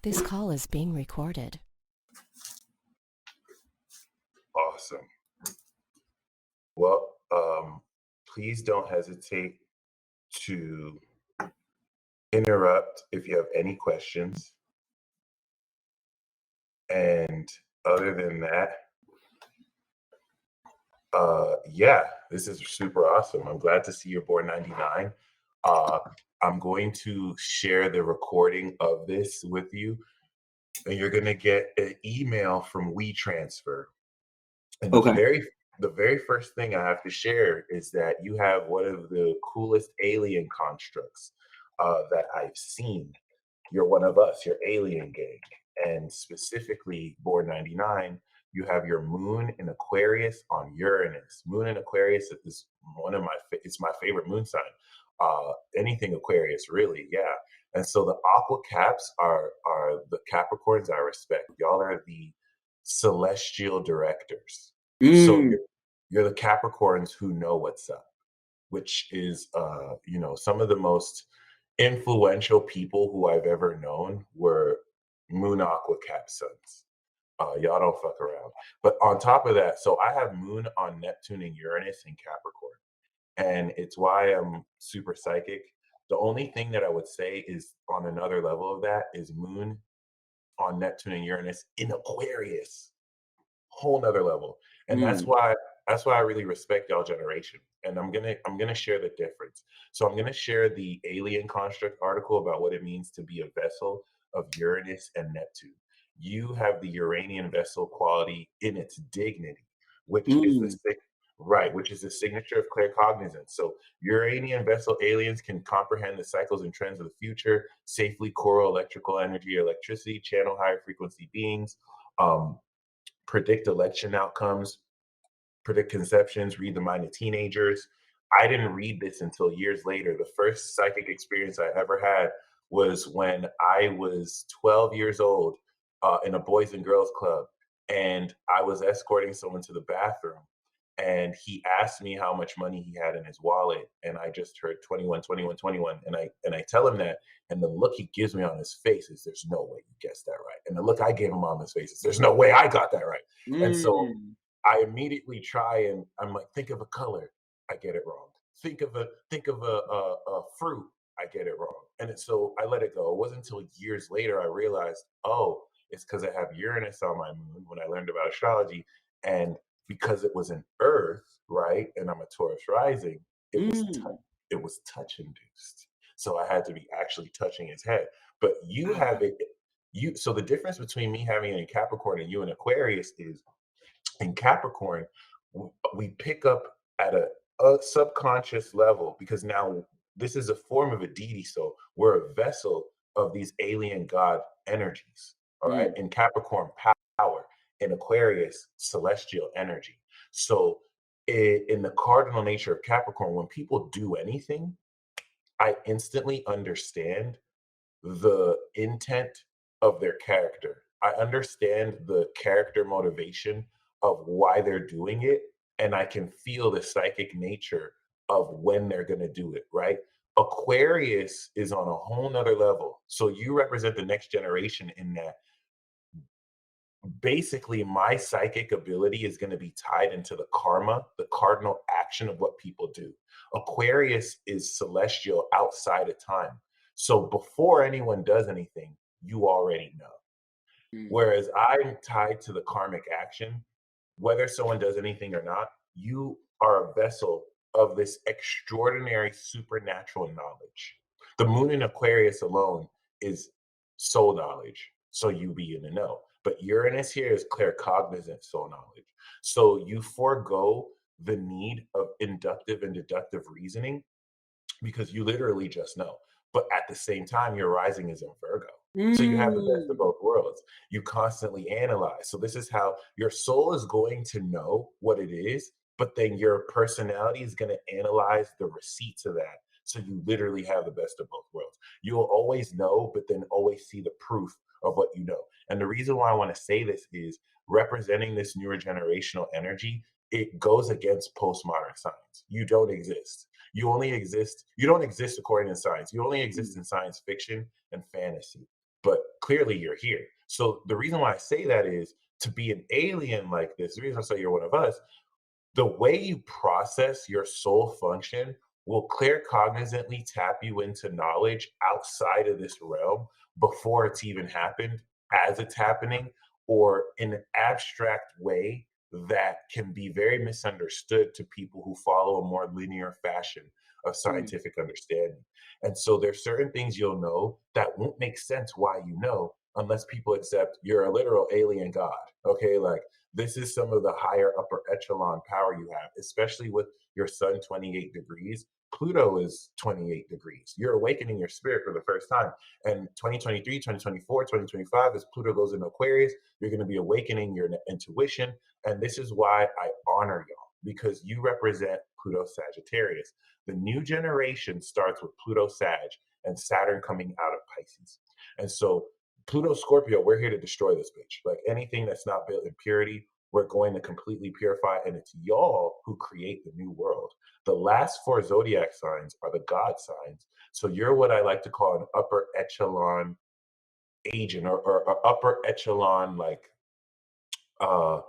This call is being recorded. Awesome. Well, please don't hesitate to interrupt if you have any questions. And other than that, yeah, this is super awesome. I'm glad to see you're born 99. I'm going to share the recording of this with you, and you're going to get an email from WeTransfer. And Okay. the very first thing I have to share is that you have one of the coolest alien constructs that I've seen. You're one of us, you're alien gang. And specifically, born 99, you have your moon in Aquarius on Uranus. Moon in Aquarius is it's my favorite moon sign. Anything Aquarius, really, yeah. And so the aqua caps are the Capricorns I respect. Y'all are the celestial directors. So Mm. you're the Capricorns who know what's up, which is some of the most influential people who I've ever known were Moon Aqua Cap Suns. Y'all don't fuck around. But on top of that, so I have Moon on Neptune and Uranus in Capricorn, and it's why I'm super psychic. The only thing that I would say is on another level of that is Moon on Neptune and Uranus in Aquarius, whole nother level. And that's why I really respect y'all generation. And I'm gonna share the difference. So I'm gonna share the alien construct article about what it means to be a vessel of Uranus and Neptune. You have the Uranian vessel quality in its dignity, which is which is the signature of claircognizance. So Uranian vessel aliens can comprehend the cycles and trends of the future, safely correl electrical energy or electricity, channel higher frequency beings, predict election outcomes, predict conceptions, read the mind of teenagers. I didn't read this until years later. The first psychic experience I ever had was when I was 12 years old in a Boys and Girls Club, and I was escorting someone to the bathroom. And he asked me how much money he had in his wallet, and I just heard 21, 21, 21. And I tell him that, and the look he gives me on his face is, "There's no way you guessed that right." And the look I gave him on his face is, "There's no way I got that right." And so I immediately try, and I'm like, think of a color, I get it wrong. Think of a fruit, I get it wrong. So I let it go. It wasn't until years later I realized, oh, it's because I have Uranus on my moon when I learned about astrology, and because it was an Earth, right, and I'm a Taurus rising, it was touch induced. So I had to be actually touching his head. But you have it. So the difference between me having it in Capricorn and you in Aquarius is, in Capricorn, we pick up at a subconscious level, because now this is a form of a deity. So we're a vessel of these alien god energies. All right. In Capricorn, power. In Aquarius, celestial energy. So in the cardinal nature of Capricorn, when people do anything, I instantly understand the intent of their character. I understand the character motivation of why they're doing it, and I can feel the psychic nature of when they're going to do it, right? Aquarius is on a whole nother level. So you represent the next generation in that basically my psychic ability is going to be tied into the karma, the cardinal action of what people do. Aquarius is celestial outside of time. So before anyone does anything, you already know. Whereas I'm tied to the karmic action, whether someone does anything or not, you are a vessel of this extraordinary supernatural knowledge. The moon in Aquarius alone is soul knowledge, so you be in the know. But Uranus here is claircognizant soul knowledge. So you forego the need of inductive and deductive reasoning, because you literally just know. But at the same time, your rising is in Virgo. So you have the best of Mm. both worlds. You constantly analyze. So this is how your soul is going to know what it is, but then your personality is going to analyze the receipts of that. So you literally have the best of both worlds. You'll always know, but then always see the proof of what you know. And the reason why I want to say this is representing this newer generational energy, it goes against postmodern science. You don't exist. You don't exist according to science. You only exist Mm. in science fiction and fantasy. But clearly you're here. So the reason why I say that is to be an alien like this, the reason I say you're one of us, the way you process your soul function will claircognizantly tap you into knowledge outside of this realm before it's even happened, as it's happening, or in an abstract way that can be very misunderstood to people who follow a more linear fashion of Mm. scientific understanding. And so there's certain things you'll know that won't make sense why you know unless people accept you're a literal alien god. Okay, like this is some of the higher upper echelon power you have, especially with your sun 28 degrees. Pluto is 28 degrees. You're awakening your spirit for the first time. And 2023, 2024, 2025, as Pluto goes into Aquarius, you're going to be awakening your intuition. And this is why I honor y'all, because you represent Pluto Sagittarius. The new generation starts with Pluto Sag and Saturn coming out of Pisces. And so Pluto Scorpio, we're here to destroy this bitch. Like anything that's not built in purity, we're going to completely purify. And it's y'all who create the new world. The last four zodiac signs are the God signs. So you're what I like to call an upper echelon agent or upper echelon, like uh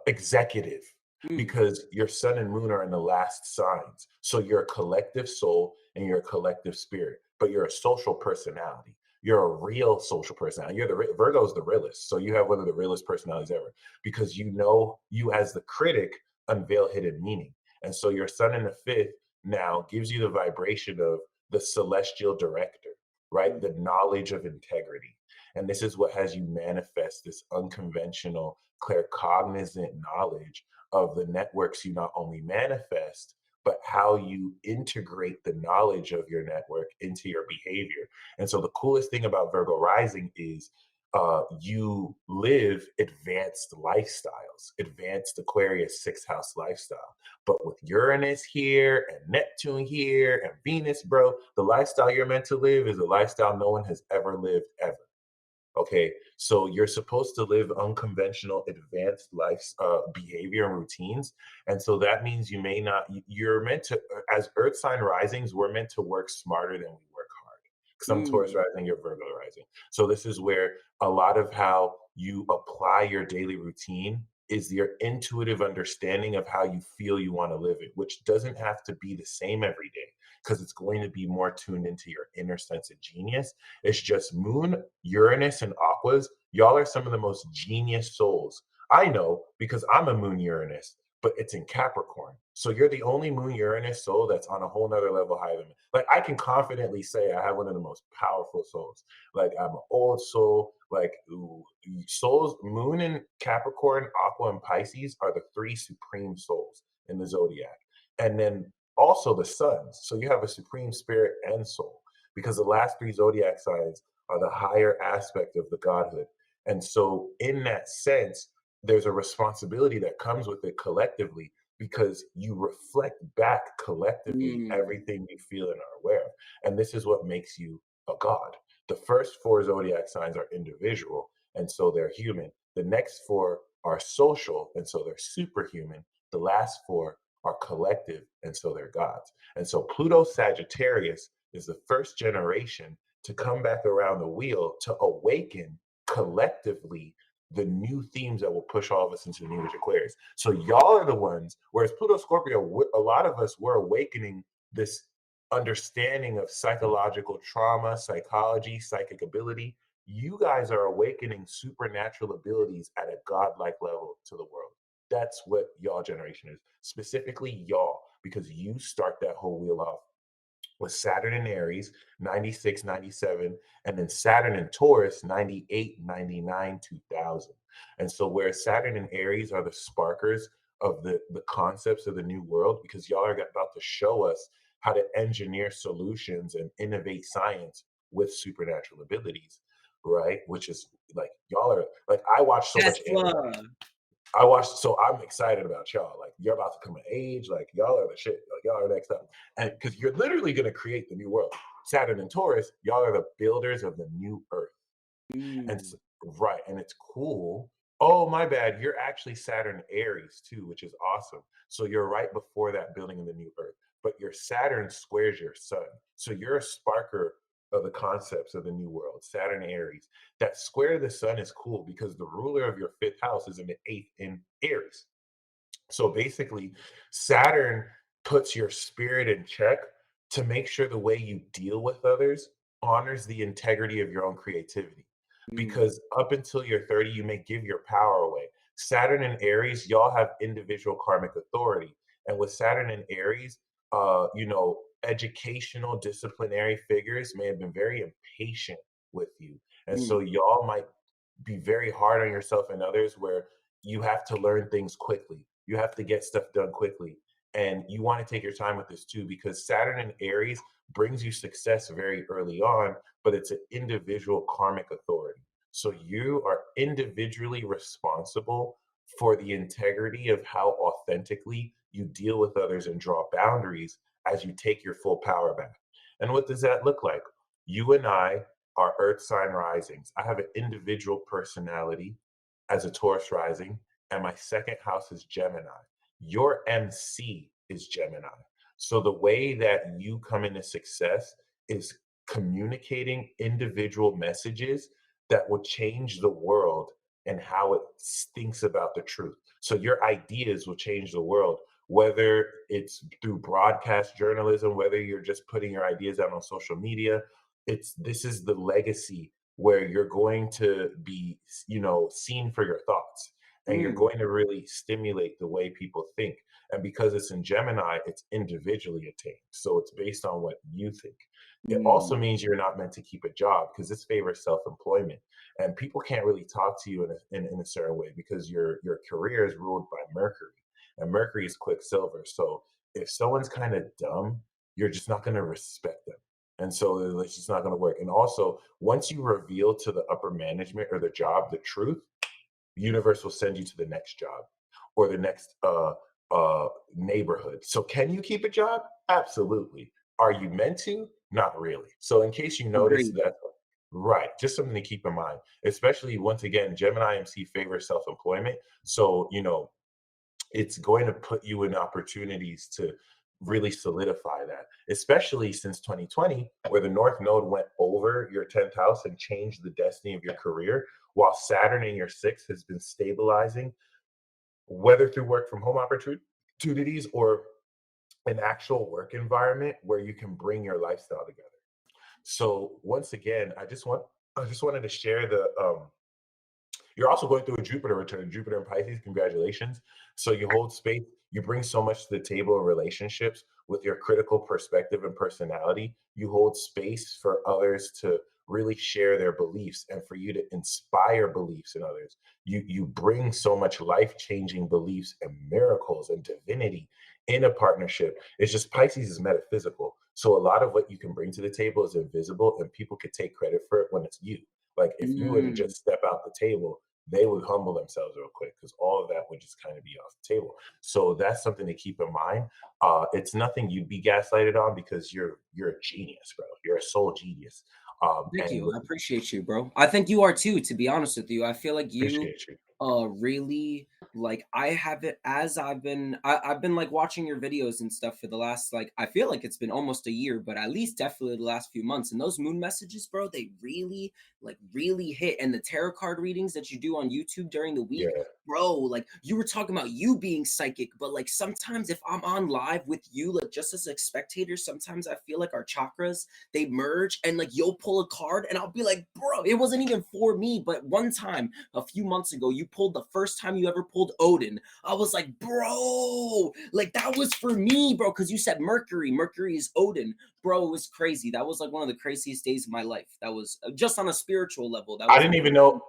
executive, Mm. because your sun and moon are in the last signs. So you're a collective soul and you're a collective spirit, but you're a social personality. You're a real social personality. Virgo's the realist. So you have one of the realest personalities ever because you know you as the critic unveil hidden meaning. And so your sun in the fifth now gives you the vibration of the celestial director, right? Mm. The knowledge of integrity. And this is what has you manifest this unconventional claircognizant knowledge of the networks you not only manifest, but how you integrate the knowledge of your network into your behavior. And so the coolest thing about Virgo rising is you live advanced lifestyles, advanced Aquarius sixth house lifestyle. But with Uranus here and Neptune here and Venus, bro, the lifestyle you're meant to live is a lifestyle no one has ever lived ever. Okay, so you're supposed to live unconventional, advanced life behavior and routines, and so that means you may not. You're meant to, as Earth sign risings, we're meant to work smarter than we work hard. Because I'm Taurus Mm. rising, you're Virgo rising. So this is where a lot of how you apply your daily routine is your intuitive understanding of how you feel you want to live it, which doesn't have to be the same every day because it's going to be more tuned into your inner sense of genius. It's just Moon, Uranus, and Aquas. Y'all are some of the most genius souls. I know because I'm a Moon Uranus, but it's in Capricorn. So you're the only Moon Uranus soul that's on a whole nother level higher than me. Like I can confidently say I have one of the most powerful souls. Like I'm an old soul. Like ooh, souls, Moon and Capricorn, Aqua, and Pisces are the three supreme souls in the zodiac. And then also the suns. So you have a supreme spirit and soul because the last three zodiac signs are the higher aspect of the godhood. And so, in that sense, there's a responsibility that comes with it collectively because you reflect back collectively Mm. everything you feel and are aware of. And this is what makes you a god. The first four zodiac signs are individual, and so they're human. The next four are social, and so they're superhuman. The last four are collective, and so they're gods. And so Pluto Sagittarius is the first generation to come back around the wheel to awaken collectively the new themes that will push all of us into the new age Aquarius. So y'all are the ones, whereas Pluto Scorpio, a lot of us were awakening this understanding of psychological trauma, psychology, psychic ability. You guys are awakening supernatural abilities at a godlike level to the world. That's what y'all generation is. Specifically y'all, because you start that whole wheel off with Saturn in Aries, 96, 97, and then Saturn in Taurus, 98, 99, 2000. And so where Saturn and Aries are the sparkers of the concepts of the new world, because y'all are about to show us how to engineer solutions and innovate science with supernatural abilities, right? Which is like y'all are like I watch so much anime. Tesla. I watched, so I'm excited about y'all. Like you're about to come of age. Like y'all are the shit. Like y'all are next up, and because you're literally gonna create the new world. Saturn and Taurus, y'all are the builders of the new Earth. And Mm, s right, and it's cool. Oh, my bad, you're actually Saturn Aries too, which is awesome. So you're right before that building in the new Earth, but your Saturn squares your Sun. So you're a sparker of the concepts of the new world, Saturn Aries. That square of the Sun is cool because the ruler of your 5th house is in the 8th in Aries. So basically, Saturn puts your spirit in check to make sure the way you deal with others honors the integrity of your own creativity. mm, Because up until you're 30, you may give your power away. Saturn and Aries, y'all have individual karmic authority. And with Saturn and Aries, educational disciplinary figures may have been very impatient with you. And so mm, y'all might be very hard on yourself and others where you have to learn things quickly. You have to get stuff done quickly. And you want to take your time with this too, because Saturn and Aries brings you success very early on, but it's an individual karmic authority. So you are individually responsible for the integrity of how authentically you deal with others and draw boundaries as you take your full power back. And what does that look like? You and I are earth sign risings. I have an individual personality as a Taurus rising, and my second house is Gemini. Your MC is Gemini. So the way that you come into success is communicating individual messages that will change the world and how it thinks about the truth. So your ideas will change the world, whether it's through broadcast journalism, whether you're just putting your ideas out on social media. It's this is the legacy where you're going to be, seen for your thoughts, and you're mm, going to really stimulate the way people think. And because it's in Gemini, it's individually attained. So it's based on what you think. It also mm, means you're not meant to keep a job because this favors self-employment. And people can't really talk to you in a certain way because your career is ruled by Mercury. And Mercury is quicksilver. So if someone's kind of dumb, you're just not going to respect them. And so it's just not going to work. And also, once you reveal to the upper management or the job the truth, the universe will send you to the next job or the next neighborhood. So, can you keep a job? Absolutely. Are you meant to? Not really. So, in case you notice agreed. that, right, just something to keep in mind, especially once again, Gemini MC favors self employment. So, it's going to put you in opportunities to really solidify that, especially since 2020, where the North Node went over your 10th house and changed the destiny of your career, while Saturn in your sixth has been stabilizing, whether through work from home opportunities or an actual work environment where you can bring your lifestyle together. So once again, I just wanted to share the you're also going through a Jupiter return, Jupiter in Pisces. Congratulations. So you hold space, you bring so much to the table in relationships with your critical perspective and personality. You hold space for others to really share their beliefs and for you to inspire beliefs in others. You bring so much life-changing beliefs and miracles and divinity in a partnership. It's just Pisces is metaphysical. So a lot of what you can bring to the table is invisible and people could take credit for it when it's you. Like if you were to Mm, just step out the table, they would humble themselves real quick because all of that would just kind of be off the table. So that's something to keep in mind. It's nothing you'd be gaslighted on because you're a genius, bro. You're a soul genius. thank And you. with I appreciate you, bro. I think you are too, to be honest with you. I feel like you appreciate you. really like I have it as I've been like watching your videos and stuff for the last like I feel like it's been almost a year, but at least definitely the last few months. And those moon messages, bro, they really hit. And the tarot card readings that you do on YouTube during the week, Yeah. bro, like you were talking about you being psychic, but like sometimes if I'm on live with you, like just as a spectator, sometimes I feel like our chakras they merge and like you'll pull a card and I'll be like, bro, it wasn't even for me. But one time a few months ago, you pulled the first time you ever pulled Odin. I was like, bro, like that was for me, bro, because you said Mercury. Mercury is Odin. Bro, it was crazy. That was like one of the craziest days of my life. That was just on a spiritual level. That I was didn't one of even the know.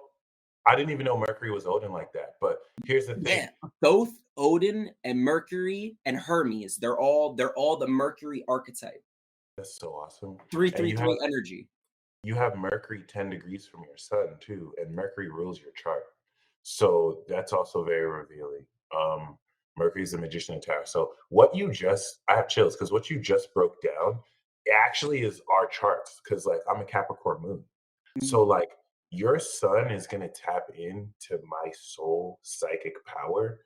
I didn't even know Mercury was Odin like that. But here's the thing. Yeah, both Odin and Mercury and Hermes, they're all the Mercury archetype. That's so awesome. And 333 energy. you have Mercury 10 degrees from your sun too, and Mercury rules your chart. So that's also very revealing. Mercury's the magician of Tarot. So what you just I have chills because what you just broke down actually is our charts. Cause like I'm a Capricorn moon. So Mm, like your sun is gonna tap into my soul psychic power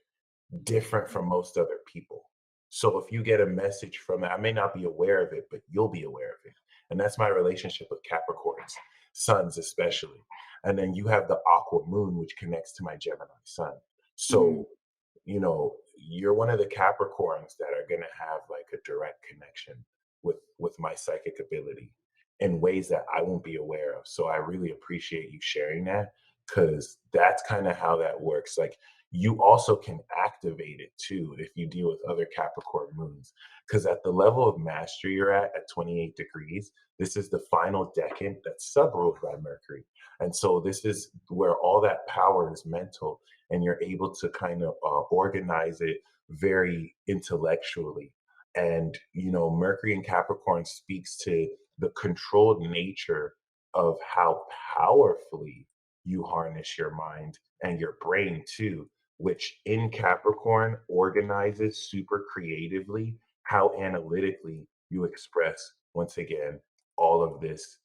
different from most other people. So if you get a message from it, I may not be aware of it, but you'll be aware of it. And that's my relationship with Capricorns, suns especially. And then you have the aqua moon, which connects to my Gemini sun. mm, So you're one of the Capricorns that are going to have like a direct connection with my psychic ability in ways that I won't be aware of. So I really appreciate you sharing that because that's kind of how that works. Like you also can activate it too if you deal with other Capricorn moons. Because at the level of mastery you're at 28 degrees, this is the final decade that's sub-ruled by Mercury. And so this is where all that power is mental and you're able to kind of organize it very intellectually. And Mercury in Capricorn speaks to the controlled nature of how powerfully you harness your mind and your brain too, which in Capricorn organizes super creatively how analytically you express, once again, all of this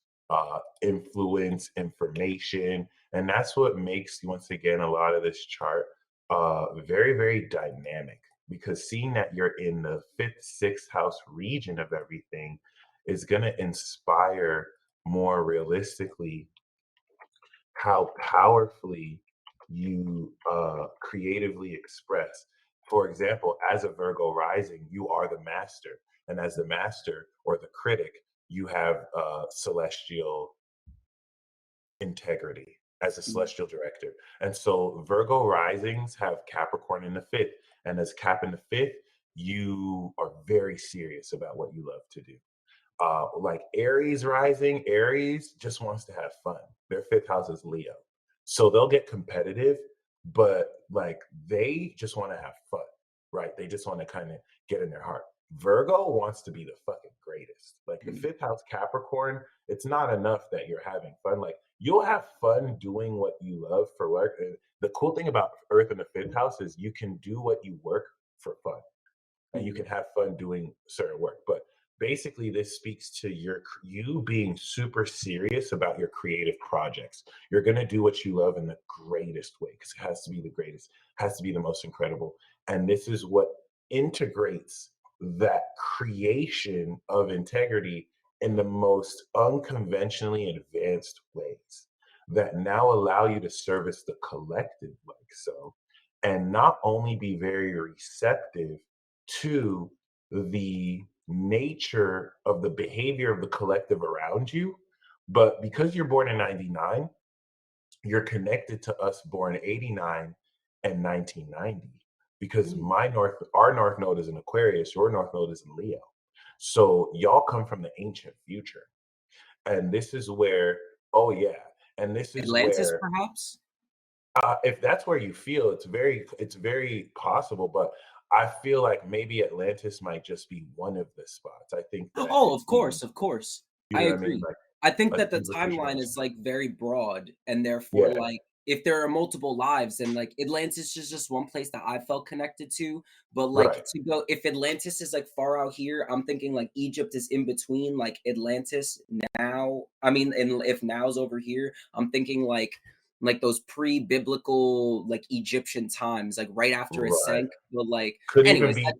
influence, information. And that's what makes, once again, a lot of this chart very, very dynamic because seeing that you're in the fifth, sixth house region of everything is going to inspire more realistically how powerfully you creatively express. For example, as a Virgo rising, you are the master. And as the master or the critic, you have celestial integrity as a mm. celestial director. And so Virgo risings have Capricorn in the fifth. And as Cap in the fifth, you are very serious about what you love to do. Like Aries rising, Aries just wants to have fun. Their fifth house is Leo. So they'll get competitive, but like they just want to have fun, right? They just want to kind of get in their heart. Virgo wants to be the fucking greatest. Like the Mm, fifth house Capricorn, it's not enough that you're having fun. Like you'll have fun doing what you love for work. And the cool thing about Earth in the fifth house is you can do what you work for fun and you mm, can have fun doing certain work. But basically, this speaks to you being super serious about your creative projects. You're gonna do what you love in the greatest way because it has to be the greatest, has to be the most incredible. And this is what integrates that creation of integrity in the most unconventionally advanced ways that now allow you to service the collective like so and not only be very receptive to the nature of the behavior of the collective around you. But because you're born in 99, you're connected to us born 89 and 1990 because mm. our north node is in Aquarius, your north node is in Leo. So y'all come from the ancient future. And this is where, oh yeah, and this is Atlantis, where perhaps? if that's where you feel, it's very possible, but I feel like maybe Atlantis might just be one of the spots. I think that Oh, it's of even, course, of course. you I know what I mean, agree. like I think a that the civilizational timeline is, aspect. like, very broad, and therefore, Yeah, like, if there are multiple lives, then, like, Atlantis is just one place that I felt connected to, but, like, right, to go if Atlantis is, like, far out here, I'm thinking, like, Egypt is in between, like, Atlantis now I mean, and if now's over here, I'm thinking, like, those pre-biblical, like, Egyptian times, like, right after it right. sank, but, like Could even anyways, that be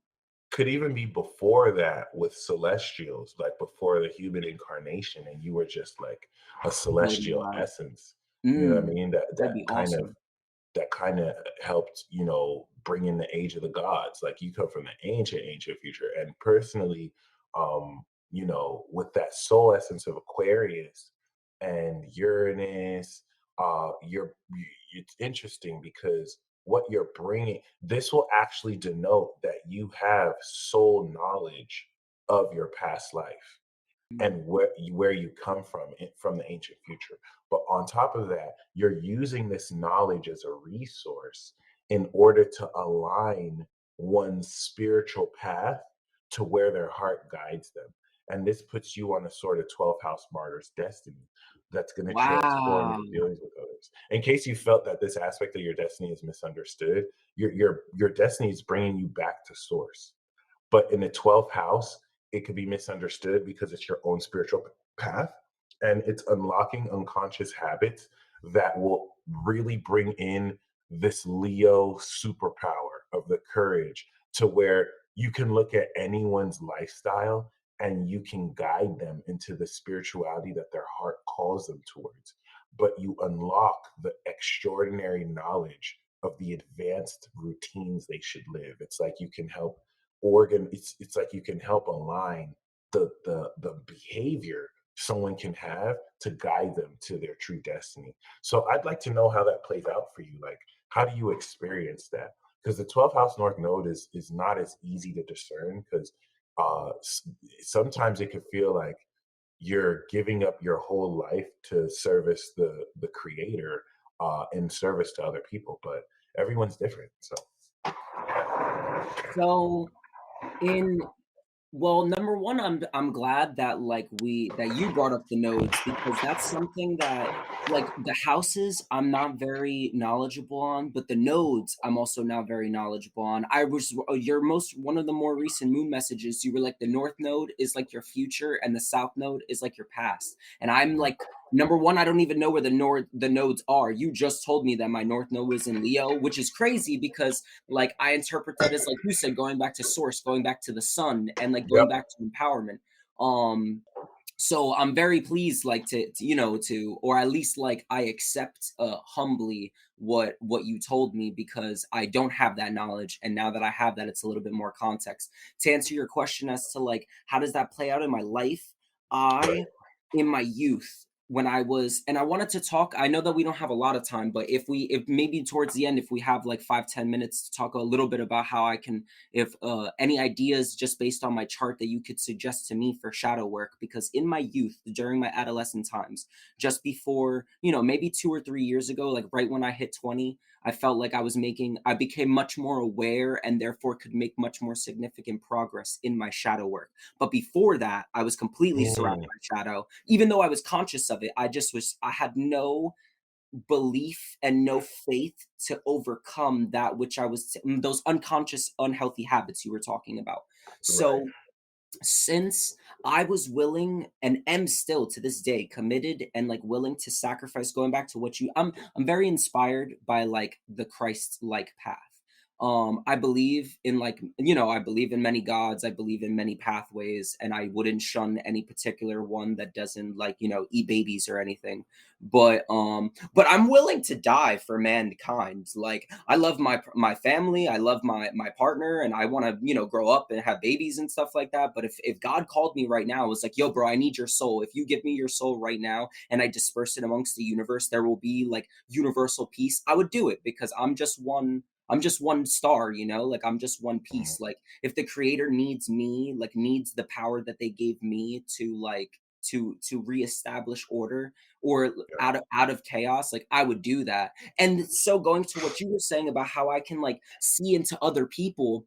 could even be before that with celestials, like before the human incarnation, and you were just like a floating celestial around. essence. You know what I Mm, mean? That that'd that be kind of awesome. that kind of helped, bring in the age of the gods. Like you come from the ancient future. And personally, with that soul essence of Aquarius and Uranus, it's interesting because what you're bringing, this will actually denote that you have soul knowledge of your past life and where you come from from the ancient future. But on top of that, you're using this knowledge as a resource in order to align one's spiritual path to where their heart guides them. And this puts you on a sort of 12th house martyr's destiny that's going to transform Wow. your dealings with others. In case you felt that this aspect of your destiny is misunderstood, your destiny is bringing you back to source. But in the 12th house, it could be misunderstood because it's your own spiritual path, and it's unlocking unconscious habits that will really bring in this Leo superpower of the courage to where you can look at anyone's lifestyle and you can guide them into the spirituality that their heart calls them towards. But you unlock the extraordinary knowledge of the advanced routines they should live. It's like you can help it's like you can help align the behavior someone can have to guide them to their true destiny. So I'd like to know how that plays out for you. Like, how do you experience that? Because the 12th house north node is not as easy to discern because sometimes it could feel like you're giving up your whole life to service the creator in service to other people, but everyone's different. So So in well, number one, I'm glad that that you brought up the nodes because that's something that like the houses I'm not very knowledgeable on, but the nodes I'm also not very knowledgeable on. I was your most one of the more recent moon messages. You were like the north node is like your future and the south node is like your past. And I'm like number one, I don't even know where the nodes are. You just told me that my north node was in Leo, which is crazy because like I interpret that as like you said, going back to source, going back to the sun, and like going yep. back to empowerment. Um, so I'm very pleased, like or at least like I accept humbly what you told me because I don't have that knowledge, and now that I have that, it's a little bit more context. To answer your question as to like how does that play out in my life, Right. I in my youth when I was and I wanted to talk. I know that we don't have a lot of time, but if maybe towards the end, if we have like 5-10 minutes to talk a little bit about how I can if any ideas just based on my chart that you could suggest to me for shadow work because in my youth during my adolescent times just before maybe 2 or 3 years ago like right when I hit 20 I felt like I became much more aware and therefore could make much more significant progress in my shadow work. But before that I was completely surrounded Mm, by shadow even though I was conscious of it. I had no belief and no faith to overcome that which those unconscious unhealthy habits you were talking about. right. So since I was willing and am still to this day committed and like willing to sacrifice going back to what you I'm very inspired by like the Christ like path. I believe in I believe in many gods, I believe in many pathways, and I wouldn't shun any particular one that doesn't eat babies or anything. But I'm willing to die for mankind. Like I love my family, I love my partner, and I want to grow up and have babies and stuff like that. But if God called me right now, it was like, yo, bro, I need your soul. If you give me your soul right now and I disperse it amongst the universe, there will be like universal peace. I would do it because I'm just one star, like I'm just one Mhm. piece. Like if the creator needs me, like needs the power that they gave me to to reestablish order or Yeah. out of chaos, like I would do that. And so going to what you were saying about how I can like see into other people,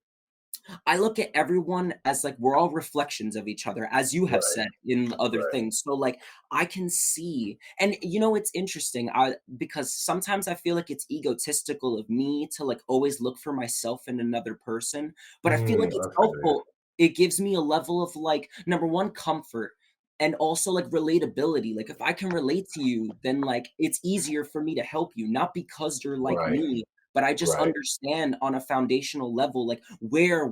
I look at everyone as like we're all reflections of each other, as you have Right. said in other Right. things. So like I can see, and it's interesting. Because sometimes I feel like it's egotistical of me to like always look for myself in another person, but I feel like it's I've heard of that. helpful. It gives me a level of like number one comfort and also like relatability. Like if I can relate to you, then like it's easier for me to help you, not because you're like Right. me, but I just Right. understand on a foundational level, like where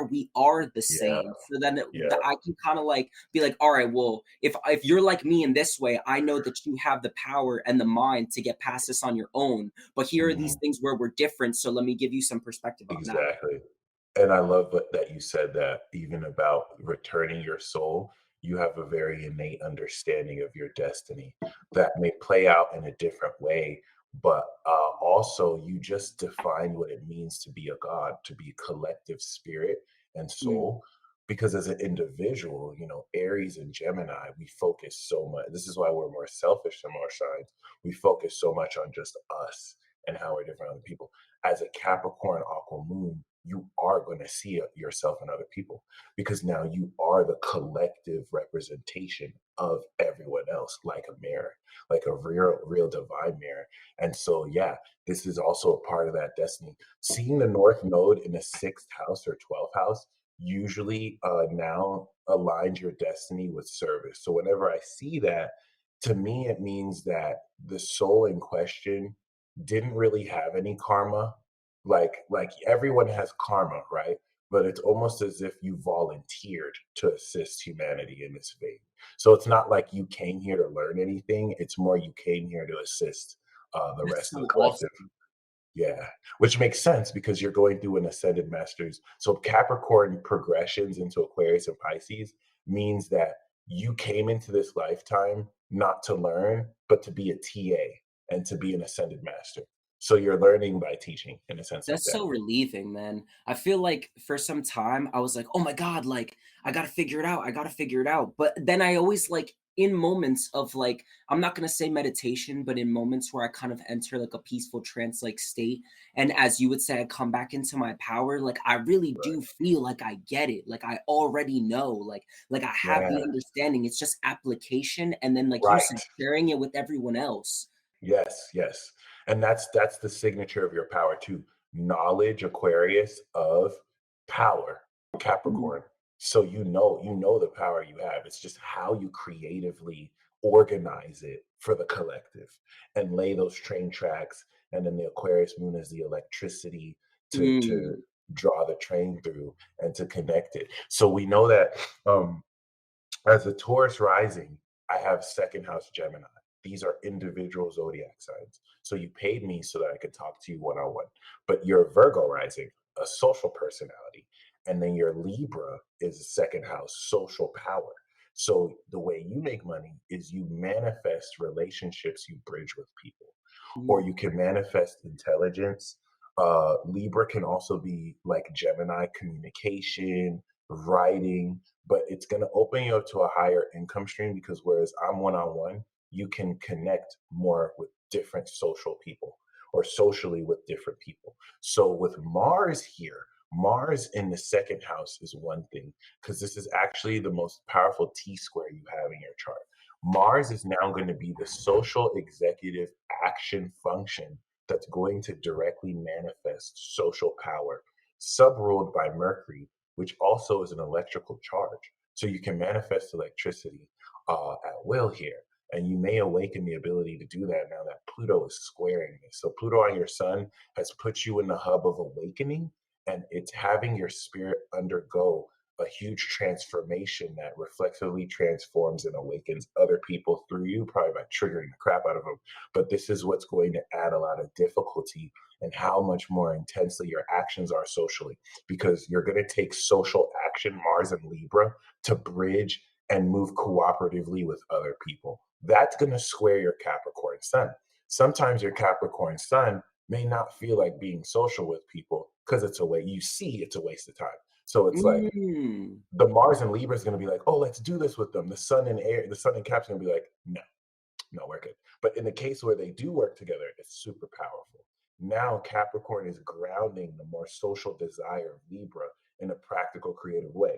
we are the Yeah. same. So then that Yeah. I can kind of like be like, all right, well, if you're like me in this way, I know that you have the power and the mind to get past this on your own. But here are these Mhm. things where we're different. So let me give you some perspective on that. Exactly. And I love that you said that even about returning your soul, you have a very innate understanding of your destiny that may play out in a different way, but also you just define what it means to be a god, to be collective spirit and Mm, soul. because as an individual, Aries and Gemini, we focus so much. This is why we're more selfish than more signs. We focus so much on just us and how we're different than other people. As a Capricorn Aqua Moon, you are going to see yourself in other people because now you are the collective representation of everyone else, like a mirror, like a real divine mirror. And so, yeah, this is also a part of that destiny. Seeing the North Node in the sixth house or 12th house usually now aligns your destiny with service. So whenever I see that, to me, it means that the soul in question didn't really have any karma. Like everyone has karma, right? But it's almost as if you volunteered to assist humanity in this vein. So it's not like you came here to learn anything. It's more you came here to assist the That's rest of the so collective. awesome. Yeah, which makes sense because you're going through an ascended masters. So Capricorn progressions into Aquarius and Pisces means that you came into this lifetime not to learn, but to be a TA and to be an ascended master. So you're learning by teaching in a sense like That's that. so relieving, man. I feel like for some time I was like, "Oh my god, like I got to figure it out. I got to figure it out." But then I always like in moments of like I'm not going to say meditation, but in moments where I kind of enter like a peaceful trance like state and as you would say I come back into my power, like I really Right. do feel like I get it. Like I already know, like I have the Yeah. understanding. It's just application and then like you said Right. sharing it with everyone else. Yes, yes. And that's the signature of your power too. Knowledge, Aquarius, of power, Mm, Capricorn. So you know the power you have. It's just how you creatively organize it for the collective and lay those train tracks. And then the Aquarius moon is the electricity to mm, draw the train through and to connect it. So we know that as a Taurus rising, I have second house Gemini. These are individual zodiac signs. So you paid me so that I could talk to you one on one. But you're Virgo rising, a social personality. And then your Libra is a second house social power. So the way you make money is you manifest relationships you bridge with people, or mm, you can manifest intelligence. Libra can also be like Gemini, communication, writing, but it's going to open you up to a higher income stream because whereas I'm one on one, you can connect more with different social people or socially with different people. So with Mars here, Mars in the second house is one thing because this is actually the most powerful T square you have in your chart. Mars is now going to be the social executive action function that's going to directly manifest social power, subruled by Mercury, which also is an electrical charge. So you can manifest electricity at will here. And you may awaken the ability to do that now that Pluto is squaring this. So Pluto on your sun has put you in the hub of awakening, and it's having your spirit undergo a huge transformation that reflexively transforms and awakens other people through you, probably by triggering the crap out of them. But this is what's going to add a lot of difficulty and how much more intensely your actions are socially, because you're going to take social action, Mars and Libra, to bridge and move cooperatively with other people. That's going to square your Capricorn sun. Sometimes your Capricorn sun may not feel like being social with people because it's a way you see it's a waste of time. So it's like mm. the Mars and Libra is going to be like, oh, let's do this with them. The Sun and Air, the Sun and Cap's going to be like, no, no, we're good. But in the case where they do work together, it's super powerful. Now Capricorn is grounding the more social desire of Libra in a practical, creative way.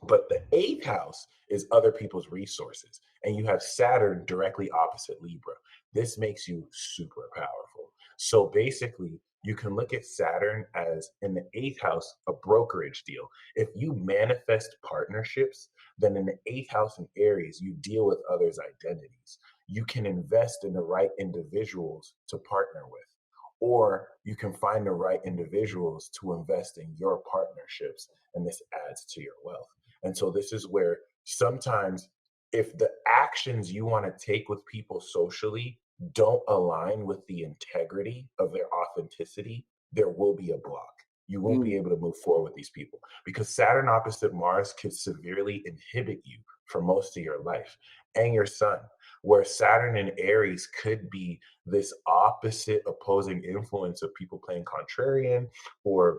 But the eighth house is other people's resources, and you have Saturn directly opposite Libra. This makes you super powerful. So basically, you can look at Saturn as in the eighth house, a brokerage deal. If you manifest partnerships, then in the eighth house in Aries, you deal with others' identities. You can invest in the right individuals to partner with, or you can find the right individuals to invest in your partnerships, and this adds to your wealth. And so this is where sometimes if the actions you want to take with people socially don't align with the integrity of their authenticity, there will be a block. You won't be Mm. able to move forward with these people because Saturn opposite Mars can severely inhibit you for most of your life and your sun. Where Saturn in Aries could be this opposite opposing influence of people playing contrarian or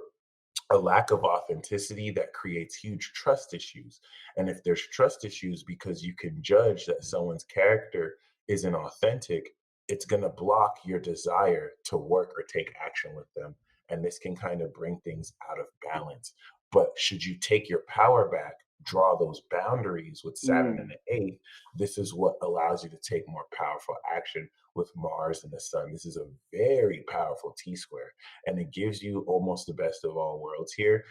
a lack of authenticity that creates huge trust issues. And if there's trust issues because you can judge that someone's character isn't authentic, it's going to block your desire to work or take action with them. And this can kind of bring things out of balance. But should you take your power back, draw those boundaries with Saturn in Mm, the eighth, this is what allows you to take more powerful action with Mars and the Sun. This is a very powerful T square, and it gives you almost the best of all worlds here.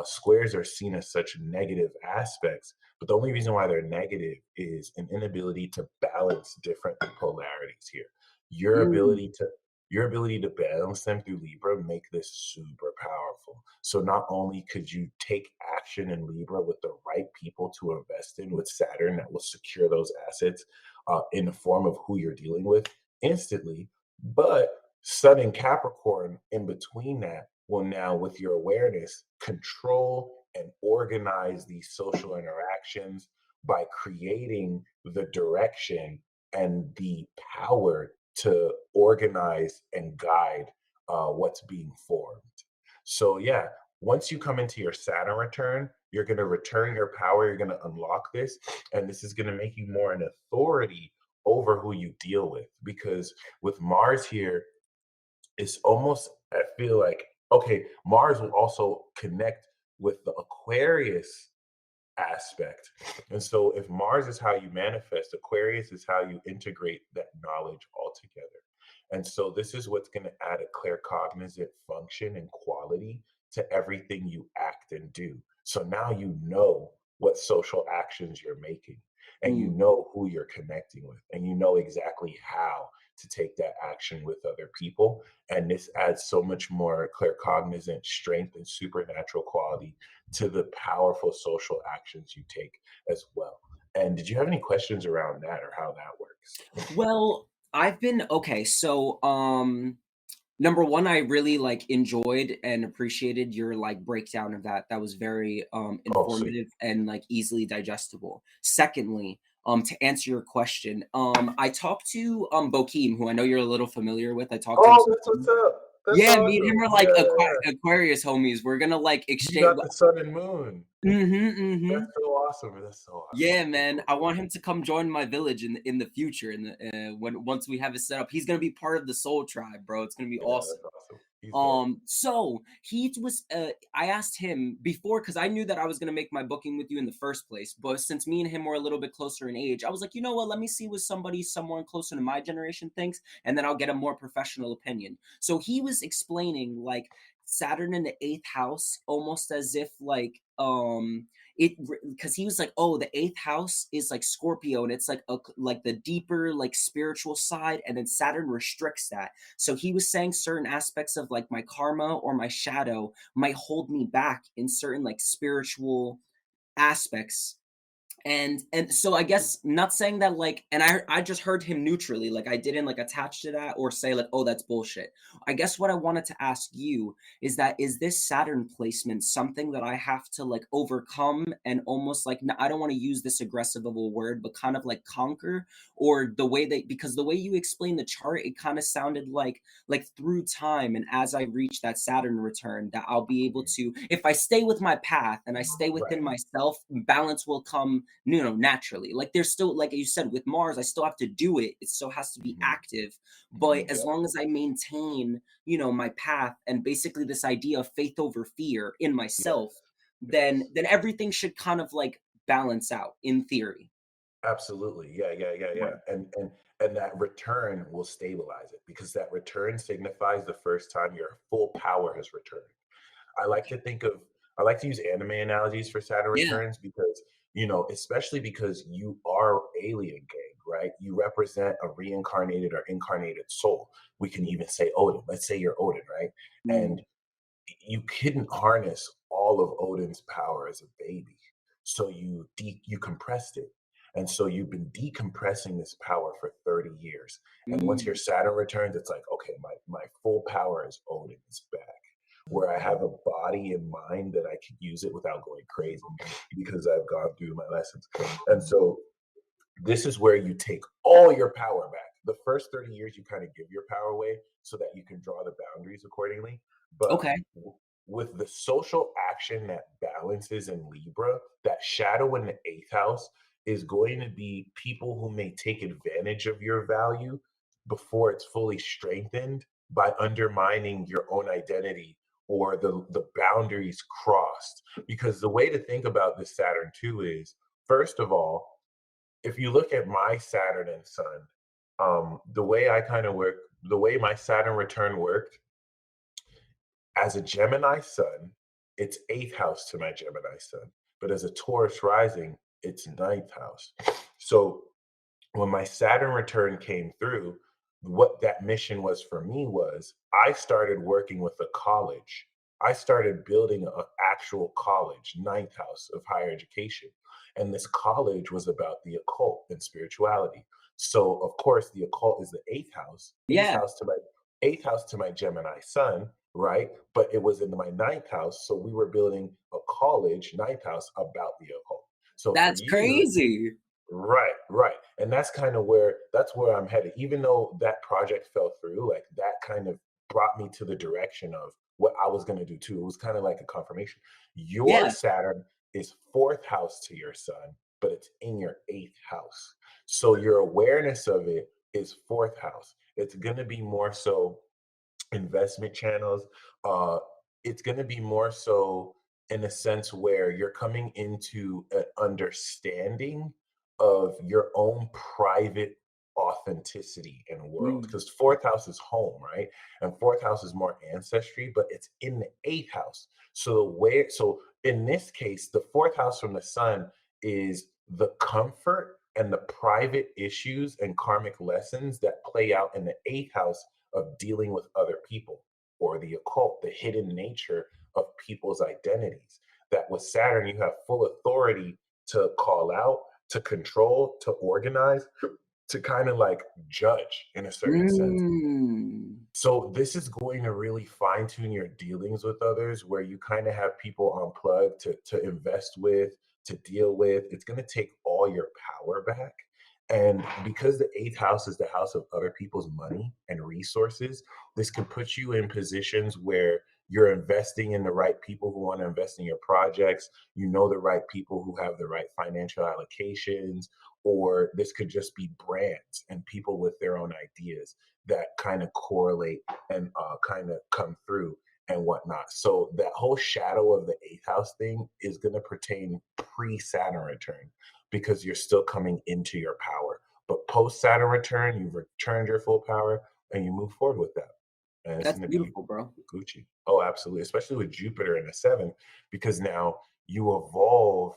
Squares are seen as such negative aspects, but the only reason why they're negative is an inability to balance different polarities here. Your mm, ability to your ability to balance them through Libra make this super powerful. So not only could you take action in Libra with the right people to invest in with Saturn that will secure those assets in the form of who you're dealing with instantly, but Sun and Capricorn in between that will now, with your awareness, control and organize these social interactions by creating the direction and the power to organize and guide what's being formed. So, yeah, once you come into your Saturn return, you're going to return your power, you're going to unlock this, and this is going to make you more an authority over who you deal with. Because with Mars here, it's almost, I feel like, okay, Mars will also connect with the Aquarius aspect. And so if Mars is how you manifest, Aquarius is how you integrate that knowledge altogether. And so this is what's going to add a claircognizant function and quality to everything you act and do. So now you know what social actions you're making, and you mm. know who you're connecting with, and you know exactly how to take that action with other people. And this adds so much more claircognizant strength and supernatural quality to the powerful social actions you take as well. And did you have any questions around that or how that works? Well, I've been okay, so, number 1, I really, like, enjoyed and appreciated your, like, breakdown of that. That was very, Oh, sweet. informative and, like, easily digestible. Secondly, to answer your question, I talked to, Bokeem, who I know you're a little familiar with. I talked to him Oh, that's what's sometime. up. That's Yeah, me and him awesome. are, Yeah, like, yeah, yeah. Aquarius homies. We're gonna, like, You exchange. got the sun and moon. Mhm, mhm. That's so awesome. That's so awesome. Yeah, Cool, man. cool, I cool. want him to come join my village in the future, in the when once we have it set up. He's gonna be part of the Soul Tribe, bro. It's gonna be Yeah, awesome. that's awesome. He's dope. So he was I asked him before because I knew that I was gonna make my booking with you in the first place, but since me and him were a little bit closer in age, I was like, you know what, let me see what someone closer to my generation thinks, and then I'll get a more professional opinion. So he was explaining like Saturn in the eighth house, almost as if like it because he was like, oh, the eighth house is like Scorpio, and it's like like the deeper like spiritual side, and then Saturn restricts that. So he was saying certain aspects of like my karma or my shadow might hold me back in certain like spiritual aspects. And so I guess not saying that like, and I just heard him neutrally, like I didn't like attach to that or say like, oh, that's bullshit. I guess what I wanted to ask you is that, is this Saturn placement something that I have to like overcome and almost like, I don't want to use this aggressive of a word, but kind of like conquer? Or the way that, because the way you explained the chart, it kind of sounded like through time and as I reach that Saturn return, that I'll be able Mhm. to, if I stay with my path and I stay within Right. myself, balance will come, naturally. Like there's still, like you said, with Mars, I still have to do it. It still has to be Hmm. active. But Hmm. as Yep. long as I maintain, my path and basically this idea of faith over fear in Yes. myself, then Yes. everything should kind of like balance out in theory. Absolutely. Yeah, yeah, yeah, yeah. Right. And that return will stabilize it because that return signifies the first time your full power has returned. I like to think of I like to use anime analogies for Saturn Yeah. returns because, especially because you are alien gang, right? You represent a reincarnated or incarnated soul. We can even say Odin. Let's say you're Odin, right? Mm, And you couldn't harness all of Odin's power as a baby. So you compressed it. And so you've been decompressing this power for 30 years. And once your mm, Saturn returns, it's like, okay, my full power as Odin is back. Where I have a body and mind that I can use it without going crazy because I've gone through my lessons. And so this is where you take all your power back. The first 30 years, you kind of give your power away so that you can draw the boundaries accordingly. But okay. with the social action that balances in Libra, that shadow in the eighth house is going to be people who may take advantage of your value before it's fully strengthened by undermining your own identity or the boundaries crossed. Because the way to think about this Saturn too is, first of all, if you look at my Saturn and Sun, the way I kind of work, the way my Saturn return worked, as a Gemini Sun, it's eighth house to my Gemini Sun. But as a Taurus rising, it's ninth house. So when my Saturn return came through, what that mission was for me was I started working with a college. I started building an actual college, ninth house of higher education. And this college was about the occult and spirituality. So of course the occult is the eighth Yeah, house to my eighth house to my Gemini sun, right? But it was in my ninth house. So we were building a college, ninth house about the occult. So for that's you, crazy. right, right. And that's where I'm headed. Even though that project fell through, like that kind of brought me to the direction of what I was going to do too. It was kind of like a confirmation. Your Yeah. Saturn is fourth house to your sun, but it's in your eighth house. So your awareness of it is fourth house. It's going to be more so investment channels. Uh, it's going to be more so in a sense where you're coming into an understanding of your own private authenticity and world. Mm, Because fourth house is home, right? And fourth house is more ancestry, but it's in the eighth house. So in this case, the fourth house from the sun is the comfort and the private issues and karmic lessons that play out in the eighth house of dealing with other people or the occult, the hidden nature of people's identities. That with Saturn, you have full authority to call out, to control, to organize, to kind of like judge in a certain sense. mm. So this is going to really fine tune your dealings with others where you kind of have people unplugged to invest with, to deal with. It's going to take all your power back. And because the eighth house is the house of other people's money and resources, this can put you in positions where you're investing in the right people who want to invest in your projects. You know the right people who have the right financial allocations, or this could just be brands and people with their own ideas that kind of correlate and kind of come through and whatnot. So that whole shadow of the eighth house thing is going to pertain pre Saturn return because you're still coming into your power. But post Saturn return, you've returned your full power and you move forward with that. And it's That's going to be beautiful, bro. Gucci. Oh, absolutely. Especially with Jupiter in the seventh, because now you evolve,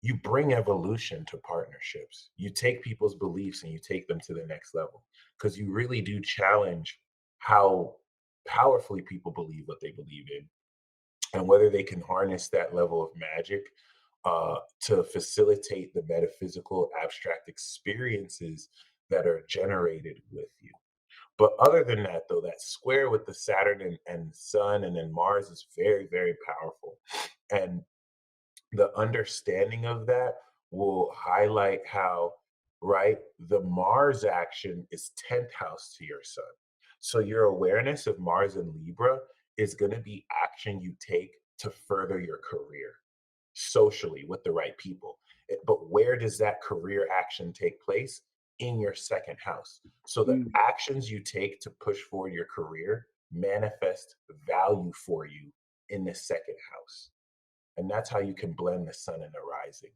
you bring evolution to partnerships. You take people's beliefs and you take them to the next level because you really do challenge how powerfully people believe what they believe in and whether they can harness that level of magic to facilitate the metaphysical abstract experiences that are generated with you. But other than that, though, that square with the Saturn and Sun and then Mars is very, very powerful. And the understanding of that will highlight how, right, the Mars action is 10th house to your sun. So your awareness of Mars and Libra is going to be action you take to further your career socially with the right people. But where does that career action take place? In your second house. So the Mm. actions you take to push forward your career manifest value for you in the second house. And that's how you can blend the sun and the rising.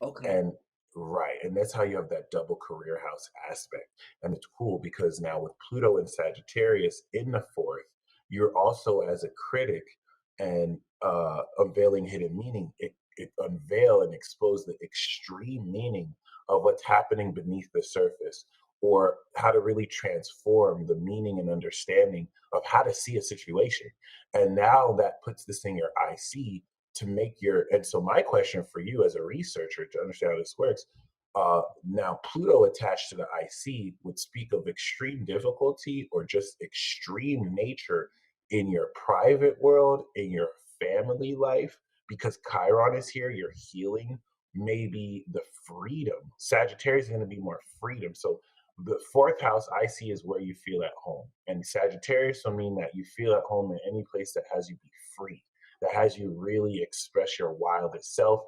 Okay. And right. And that's how you have that double career house aspect. And it's cool because now with Pluto and Sagittarius in the fourth, you're also as a critic and unveiling hidden meaning, it unveil and expose the extreme meaning of what's happening beneath the surface or how to really transform the meaning and understanding of how to see a situation. And now that puts this in your IC to make your and so my question for you as a researcher to understand how this works, now Pluto attached to the IC would speak of extreme difficulty or just extreme nature in your private world, in your family life, because Chiron is here, your healing, maybe the freedom. Sagittarius is going to be more freedom. So the fourth house I see is where you feel at home. And Sagittarius will mean that you feel at home in any place that has you be free, that has you really express your wildest self.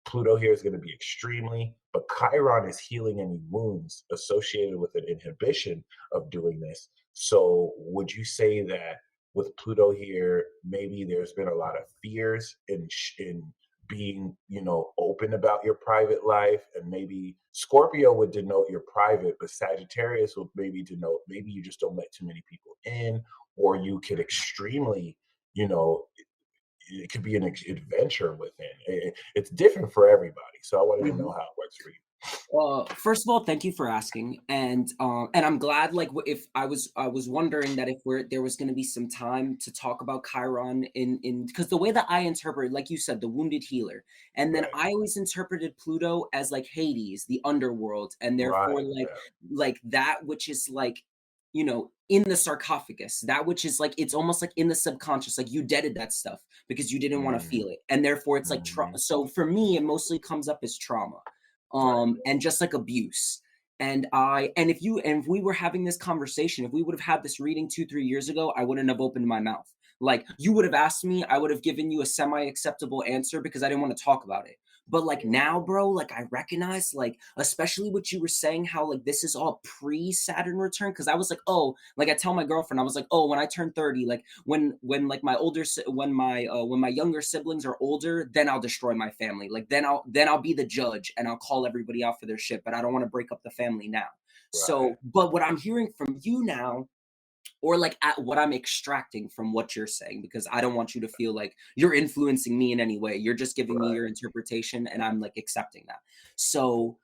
Pluto here is going to be extremely, but Chiron is healing any wounds associated with an inhibition of doing this. So, would you say that with Pluto here, maybe there's been a lot of fears in being, open about your private life, and maybe Scorpio would denote your private, but Sagittarius would maybe denote maybe you just don't let too many people in, or you could extremely, you know, it could be an adventure within. It's different for everybody. So I wanted to know how it works for you. First of all, thank you for asking, and I'm glad. Like, if I was wondering that if there was going to be some time to talk about Chiron in because the way that I interpret, like you said, the wounded healer, and then Right. I always interpreted Pluto as like Hades, the underworld, and therefore Right. Yeah. like that which is like in the sarcophagus, that which is like it's almost like in the subconscious, like you deaded that stuff because you didn't want to Mm-hmm. feel it, and therefore it's like Mm-hmm. so for me it mostly comes up as trauma, Right. and just like abuse. And if we were having this conversation, if we would have had this reading 2 3 years ago, I wouldn't have opened my mouth. Like, you would have asked me, I would have given you a semi acceptable answer because I didn't want to talk about it. But like now, bro, like I recognize, like, especially what you were saying, how like this is all pre Saturn return. Cause I was like, oh, like I tell my girlfriend, I was like, oh, when I turn 30, like when like when my younger siblings are older, then I'll destroy my family. Like then I'll be the judge and I'll call everybody out for their shit. But I don't want to break up the family now. Right. So, but what I'm hearing from you now, or like at what I'm extracting from what you're saying, because I don't want you to feel like you're influencing me in any way. You're just giving me Right. your interpretation and I'm like accepting that. So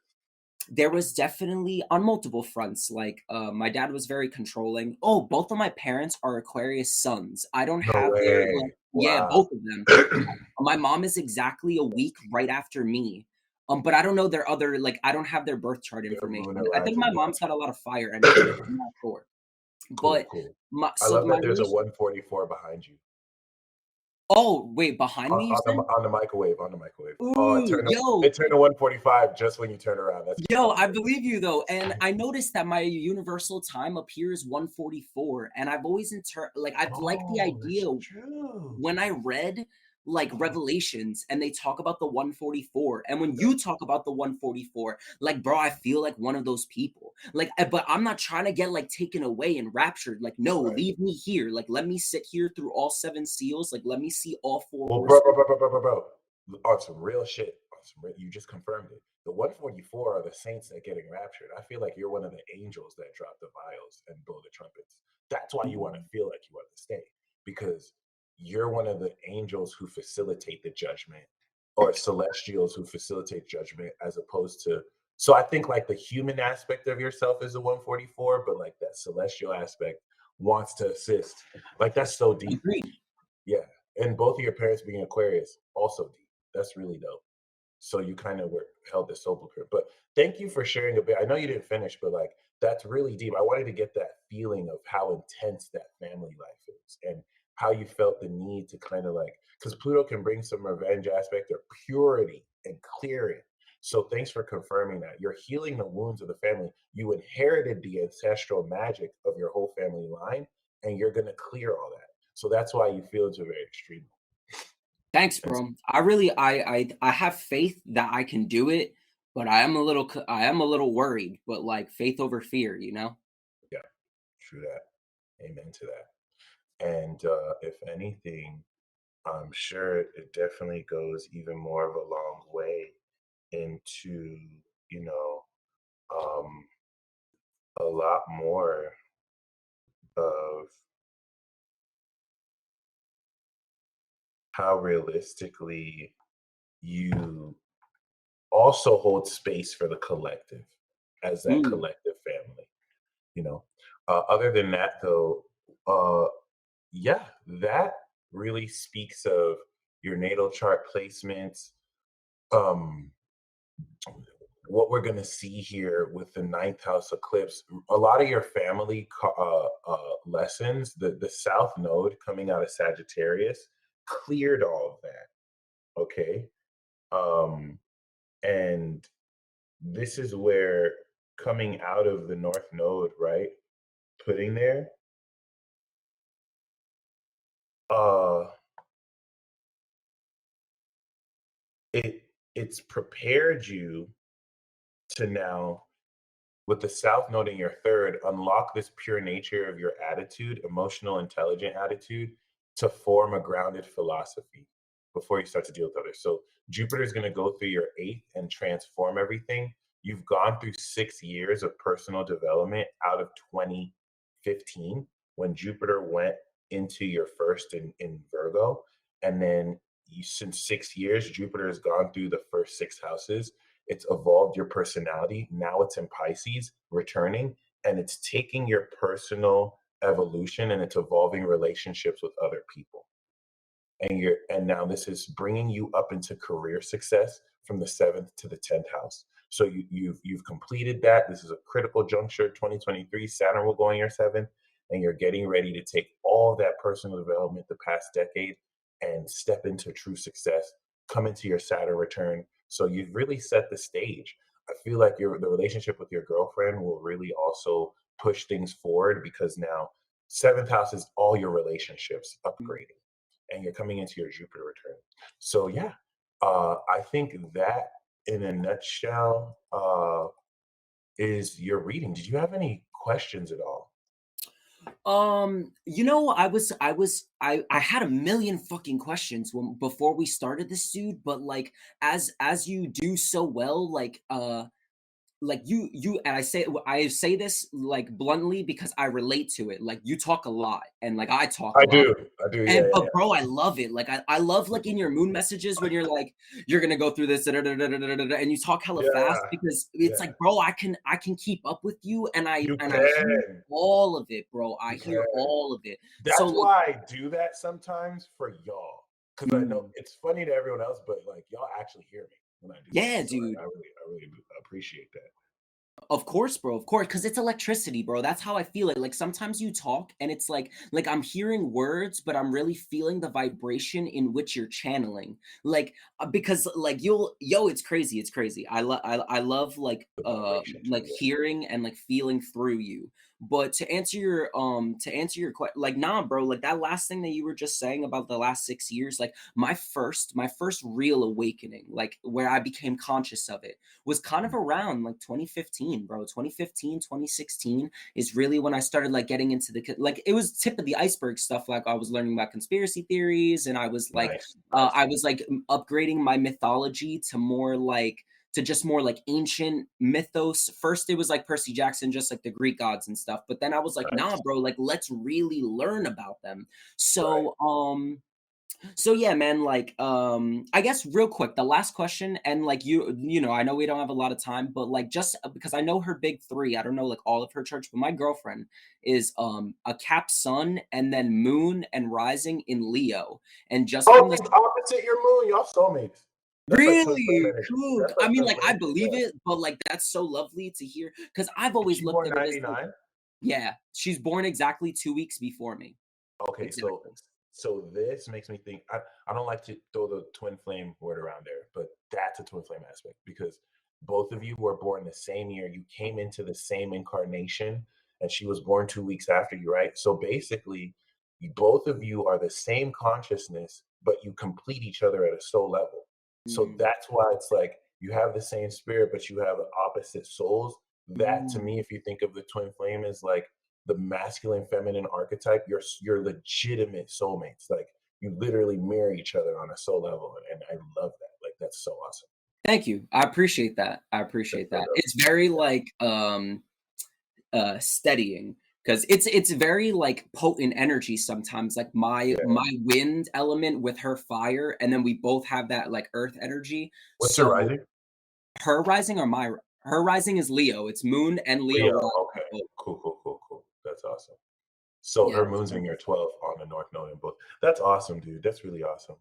there was definitely on multiple fronts. Like, my dad was very controlling. Oh, both of my parents are Aquarius suns. I don't No have their like, way. yeah, Wow. both of them. My mom is exactly a week right after me. But I don't know their other, like, I don't have their birth chart Their information. moon I think my arising, mom's got a lot of fire energy. I'm not sure. cool, But cool. I so love my that there's a really 144 behind you. oh, wait, behind me, you said? On the microwave, on the microwave. Oh, Ooh, it turned to 145 just when you turn around. That's yo, I awesome. believe you though, and I noticed that my universal time appears 144, and I've always I've liked the Oh, idea that's true. when I read like Oh, Revelations and they talk about the 144, and when yeah, you talk about the 144, like bro, I feel like one of those people. Like, but I'm not trying to get like taken away and raptured. Like, no, right. leave me here. Like, let me sit here through all seven seals. Like, let me see all four Well, horsemen. bro, on some real shit, you just confirmed it. The 144 are the saints that getting raptured. I feel like you're one of the angels that drop the vials and blow the trumpets. That's why you want to feel like you want to stay, because you're one of the angels who facilitate the judgment, or celestials who facilitate judgment, as opposed to. So I think like the human aspect of yourself is the 144, but like that celestial aspect wants to assist. Like that's so deep. Agreed. Yeah, and both of your parents being Aquarius, also deep. That's really dope. So you kind of were held this soul blueprint. But thank you for sharing a bit. I know you didn't finish, but like that's really deep. I wanted to get that feeling of how intense that family life is and how you felt the need to kind of like, because Pluto can bring some revenge aspect or purity and clearing. So thanks for confirming that. You're healing the wounds of the family. You inherited the ancestral magic of your whole family line, and you're going to clear all that. So that's why you feel it's a very extreme. Thanks, And bro. I really I have faith that I can do it, but I am a little worried, but like faith over fear, you know? yeah, true that. Amen to that. And if anything, I'm sure it definitely goes even more of a long way into, you know, um, a lot more of how realistically you also hold space for the collective as that Mm, collective family, you know. Other than that, though, uh, yeah, that really speaks of your natal chart placements. Um, what we're going to see here with the ninth house eclipse, a lot of your family lessons, the south node coming out of Sagittarius cleared all of that. Okay. Um, and this is where coming out of the North Node, right? Putting there, uh, it it's prepared you to now, with the South Node in your third, unlock this pure nature of your attitude, emotional, intelligent attitude, to form a grounded philosophy before you start to deal with others. So Jupiter is going to go through your eighth and transform everything. You've gone through 6 years of personal development out of 2015 when Jupiter went into your first in Virgo. And then since 6 years, Jupiter has gone through the first six houses. It's evolved your personality. Now it's in Pisces, returning, and it's taking your personal evolution and it's evolving relationships with other people. And now this is bringing you up into career success from the seventh to the 10th house. So you've completed that. This is a critical juncture. 2023, Saturn will go in your seventh, and you're getting ready to take all of that personal development the past decade and step into true success. Come into your Saturn return. So you've really set the stage. I feel like the relationship with your girlfriend will really also push things forward because now seventh house is all your relationships upgrading, and you're coming into your Jupiter return. So yeah, I think that in a nutshell is your reading. Did you have any questions at all? I had a million fucking questions before we started this, dude. But like, as you do so well, like you and I say this like bluntly because I relate to it. Like you talk a lot, and like I talk a I lot. do. I do. Yeah. And Yeah. but bro, I love it. Like I love like in your moon messages when you're like, you're gonna go through this and you talk hella Yeah. fast because it's Yeah. like, bro, I can keep up with you and You I hear can. all of it, bro. I You hear can. all of it. So That's like, why I do that sometimes for y'all. Because I know mm, it's funny to everyone else, but like y'all actually hear me when I do that. yeah, So dude. I really do appreciate that. Of course, bro. Of course, because it's electricity, bro. That's how I feel it. Like sometimes you talk and it's like I'm hearing words, but I'm really feeling the vibration in which you're channeling. Like because like it's crazy. It's crazy. I love The vibration too. like Yeah. hearing and like feeling through you. But to answer your question, like nah, bro. Like that last thing that you were just saying about the last 6 years, like my first real awakening, like where I became conscious of it was kind of around like 2015, bro. 2015, 2016 is really when I started like getting into like it was tip of the iceberg stuff. Like I was learning about conspiracy theories and Nice. Nice. I was like upgrading my mythology to just more like ancient mythos. First it was like Percy Jackson, just like the Greek gods and stuff. But then I was like, nah, Nice. bro, like let's really learn about them. Right. So yeah, man, like I guess real quick, the last question, and like you know, I know we don't have a lot of time, but like just because I know her big three, I don't know like all of her charts, but my girlfriend is a Cap Sun and then Moon and Rising in Leo. And just Oh, from the she's opposite your moon. Y'all soulmates. That's like twin flame really energy. cool. That's I like mean, twin like I flame. believe Yeah. it, but like that's so lovely to hear because I've Is always she looked born at it as like, 99? yeah, she's born exactly 2 weeks before me. Okay, so Exactly. so this makes me think I don't like to throw the twin flame word around there, but that's a twin flame aspect because both of you were born the same year. You came into the same incarnation, and she was born 2 weeks after you, right? So basically, both of you are the same consciousness, but you complete each other at a soul level. So Mm, that's why it's like you have the same spirit, but you have opposite souls. That to mm. me, if you think of the twin flame as like the masculine feminine archetype, you're legitimate soulmates. Like you literally mirror each other on a soul level, and I love that. Like that's so awesome. Thank you. I appreciate that. I That's appreciate so that. dope. It's very like steadying because it's very like potent energy sometimes. Like Yeah. my wind element with her fire, and then we both have that like earth energy. What's your So rising? her rising or my her rising is Leo. It's Moon and Leo Leo. rising. Okay. Both. Cool. Cool. Cool. Cool. That's awesome. So Yeah. her moon's in your 12th on the North Node in both. That's awesome, dude. That's really awesome.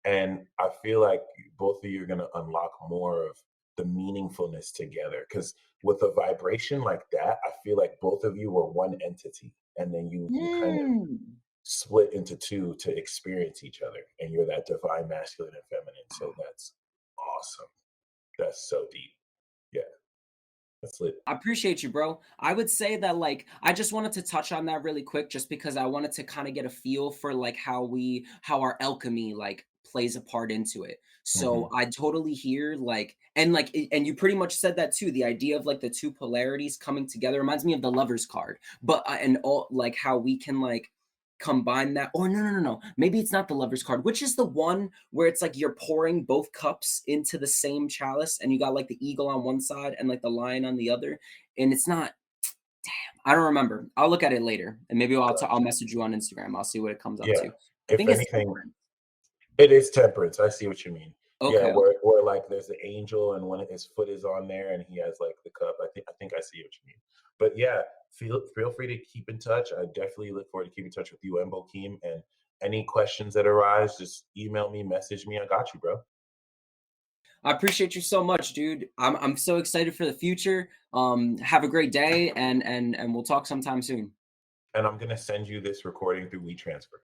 And I feel like both of you are gonna unlock more of the meaningfulness together. Because with a vibration like that, I feel like both of you were one entity, and then you kind of Mm. split into two to experience each other, and you're that divine masculine and feminine. So that's awesome. That's so deep. Yeah. That's lit. I appreciate you, bro. I would say that like I just wanted to touch on that really quick just because I wanted to kind of get a feel for like how our alchemy like plays a part into it. Hmm. So I totally hear like and you pretty much said that too. The idea of like the two polarities coming together reminds me of the lover's card. But and all like how we can like combine that, or no, maybe it's not the lover's card, which is the one where it's like you're pouring both cups into the same chalice and you got like the eagle on one side and like the lion on the other, and it's not. I don't remember. I'll look at it later, and maybe I'll message you on Instagram. I'll see what it comes up Yeah. to. I If think it's anything, temperance. it is temperance. I see what you mean. Yeah, Okay, where like there's the angel and one of his foot is on there and he has like the cup. I think I see what you mean. But yeah, feel free to keep in touch. I definitely look forward to keeping in touch with you and Bokeem. And any questions that arise, just email me, message me. I got you, bro. I appreciate you so much, dude. I'm so excited for the future. Have a great day, and we'll talk sometime soon. And I'm gonna send you this recording through WeTransfer.